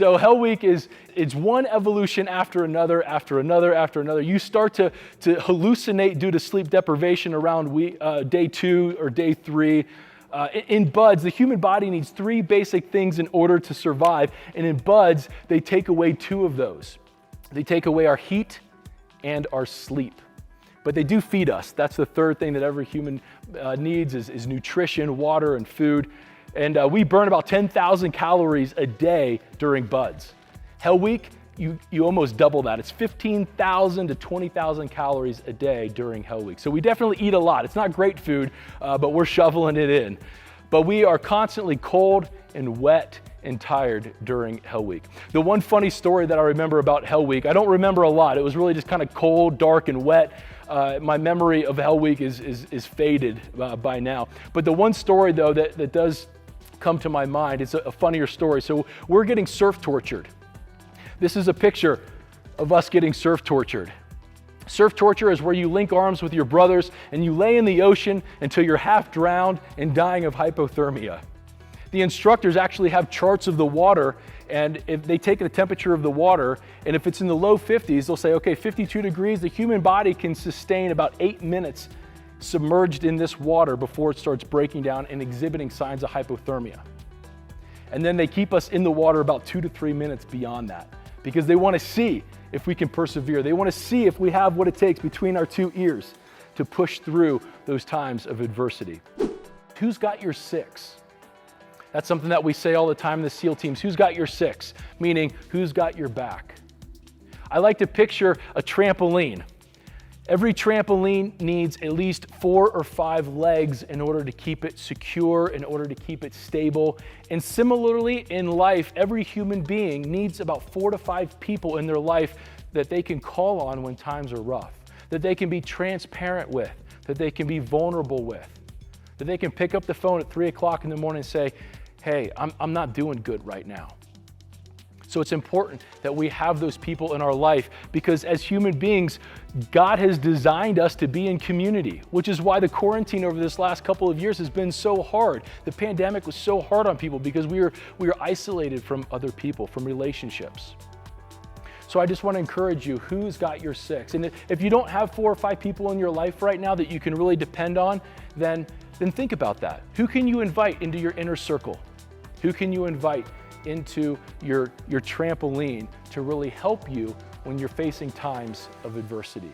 So Hell Week it's one evolution after another, after another, after another. You start to hallucinate due to sleep deprivation around day 2 or day 3. In buds, the human body needs 3 basic things in order to survive. And in buds, they take away 2 of those. They take away our heat and our sleep. But they do feed us. That's the 3rd thing that every human needs is nutrition, water, and food. And we burn about 10,000 calories a day during buds. Hell Week, you almost double that. It's 15,000 to 20,000 calories a day during Hell Week. So we definitely eat a lot. It's not great food, but we're shoveling it in. But we are constantly cold and wet and tired during Hell Week. The one funny story that I remember about Hell Week, I don't remember a lot. It was really just kind of cold, dark, and wet. My memory of Hell Week is faded by now. But the one story, though, that does come to my mind, it's a funnier story. So we're getting surf tortured. This is a picture of us getting surf tortured. Surf torture is where you link arms with your brothers and you lay in the ocean until you're half drowned and dying of hypothermia. The instructors actually have charts of the water, and if they take the temperature of the water, and if it's in the low 50s, they'll say, okay, 52 degrees, the human body can sustain about 8 minutes submerged in this water before it starts breaking down and exhibiting signs of hypothermia. And then they keep us in the water about 2 to 3 minutes beyond that, because they want to see if we can persevere. They want to see if we have what it takes between our 2 ears to push through those times of adversity. Who's got your 6? That's something that we say all the time in the SEAL teams. Who's got your 6? Meaning, who's got your back? I like to picture a trampoline. Every trampoline needs at least 4 or 5 legs in order to keep it secure, in order to keep it stable. And similarly, in life, every human being needs about 4 to 5 people in their life that they can call on when times are rough, that they can be transparent with, that they can be vulnerable with, that they can pick up the phone at 3 o'clock in the morning and say, hey, I'm not doing good right now. So it's important that we have those people in our life, because as human beings, God has designed us to be in community, which is why the quarantine over this last couple of years has been so hard. The pandemic was so hard on people because we were isolated from other people, from relationships. So I just want to encourage you, who's got your 6? And if you don't have 4 or 5 people in your life right now that you can really depend on, then think about that. Who can you invite into your inner circle? Who can you invite into your trampoline to really help you when you're facing times of adversity?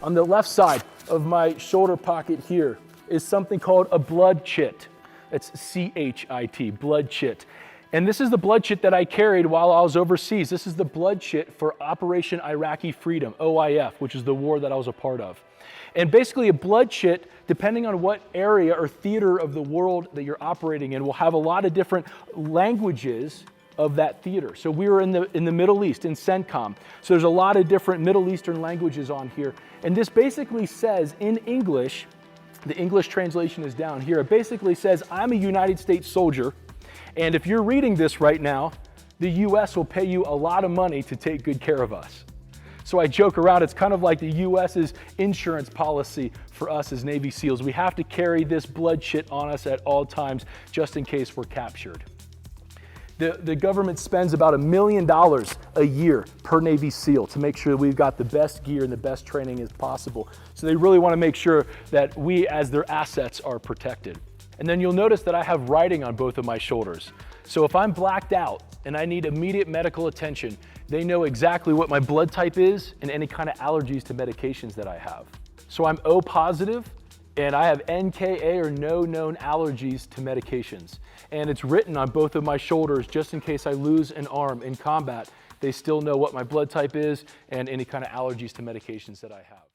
On the left side of my shoulder pocket here is something called a blood chit. It's C-H-I-T, blood chit. And this is the blood chit that I carried while I was overseas. This is the blood chit for Operation Iraqi Freedom, OIF, which is the war that I was a part of. And basically a blood chit, depending on what area or theater of the world that you're operating in, will have a lot of different languages of that theater. So we were in the Middle East, in CENTCOM. So there's a lot of different Middle Eastern languages on here. And this basically says in English, the English translation is down here. It basically says, I'm a United States soldier, and if you're reading this right now, the US will pay you a lot of money to take good care of us. So I joke around, it's kind of like the US's insurance policy for us as Navy SEALs. We have to carry this blood chit on us at all times, just in case we're captured. The government spends about $1 million a year per Navy SEAL to make sure that we've got the best gear and the best training as possible. So they really want to make sure that we, as their assets, are protected. And then you'll notice that I have writing on both of my shoulders. So if I'm blacked out and I need immediate medical attention, they know exactly what my blood type is and any kind of allergies to medications that I have. So I'm O positive, and I have NKA or no known allergies to medications. And it's written on both of my shoulders just in case I lose an arm in combat. They still know what my blood type is and any kind of allergies to medications that I have.